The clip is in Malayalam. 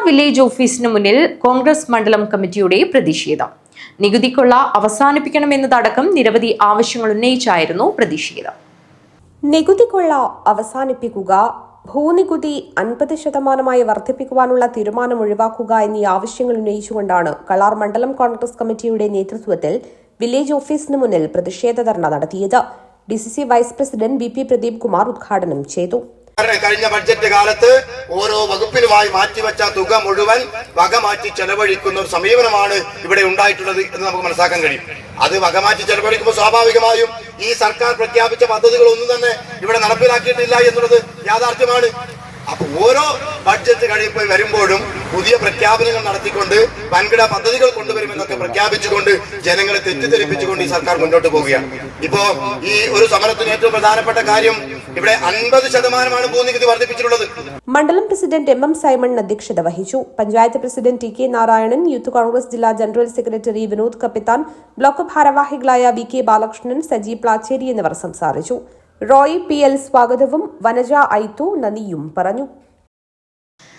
വില്ലേജ് ഓഫീസിന് മുന്നിൽ കോൺഗ്രസ് മണ്ഡലം കമ്മിറ്റിയുടെ പ്രതിഷേധം. നികുതിക്കൊള്ള അവസാനിപ്പിക്കണമെന്നതടക്കം നിരവധി ആവശ്യങ്ങൾ ഉന്നയിച്ചായിരുന്നു പ്രതിഷേധം. നികുതിക്കൊള്ള അവസാനിപ്പിക്കുക, ഭൂനികുതി 50% വർദ്ധിപ്പിക്കുവാനുള്ള തീരുമാനം ഒഴിവാക്കുക എന്നീ ആവശ്യങ്ങൾ ഉന്നയിച്ചുകൊണ്ടാണ് കളാർ മണ്ഡലം കോൺഗ്രസ് കമ്മിറ്റിയുടെ നേതൃത്വത്തിൽ വില്ലേജ് ഓഫീസിന് മുന്നിൽ പ്രതിഷേധ ധർണ നടത്തിയത്. DCC vice president BP Pradeep Kumar ഉദ്ഘാടനം ചെയ്തു. കഴിഞ്ഞ ബഡ്ജറ്റ് കാലത്ത് ഓരോ വകുപ്പിനുമായി മാറ്റിവെച്ച തുക മുഴുവൻ വകമാറ്റി ചെലവഴിക്കുന്ന ഒരു സമീപനമാണ് ഇവിടെ ഉണ്ടായിട്ടുള്ളത് എന്ന് നമുക്ക് മനസ്സിലാക്കാൻ കഴിയും. അത് വകമാറ്റി ചെലവഴിക്കുമ്പോൾ സ്വാഭാവികമായും ഈ സർക്കാർ പ്രഖ്യാപിച്ച പദ്ധതികളൊന്നും തന്നെ ഇവിടെ നടപ്പിലാക്കിയിട്ടില്ല എന്നുള്ളത് യാഥാർത്ഥ്യമാണ്. അപ്പൊ ഓരോ ബഡ്ജറ്റ് കഴിയുമ്പോൾ വരുമ്പോഴും പുതിയ പ്രഖ്യാപനങ്ങൾ നടത്തിക്കൊണ്ട് വൻകിട പദ്ധതികൾ കൊണ്ടുവരുമെന്നൊക്കെ പ്രഖ്യാപിച്ചുകൊണ്ട് ജനങ്ങളെ തെറ്റിദ്ധരിപ്പിച്ചുകൊണ്ട് ഈ സർക്കാർ മുന്നോട്ട് പോവുകയാണ്. ഇപ്പോ ഈ ഒരു സമരത്തിന് ഏറ്റവും പ്രധാനപ്പെട്ട കാര്യം ഇവിടെ 50% ഭൂനികുതി വർദ്ധിപ്പിച്ചിട്ടുള്ളത്. മണ്ഡലം പ്രസിഡന്റ് MM സൈമൺ അധ്യക്ഷത വഹിച്ചു. Panchayat president TK Narayanan, youth Congress ജില്ലാ ജനറൽ സെക്രട്ടറി വിനോദ് കപ്പിത്താൻ, ബ്ലോക്ക് ഭാരവാഹികളായ VK ബാലകൃഷ്ണൻ, സജി പ്ലാച്ചേരി എന്നിവർ സംസാരിച്ചു. റോയ് PL സ്വാഗതവും വനജ ഐത്തു നന്ദിയും പറഞ്ഞു.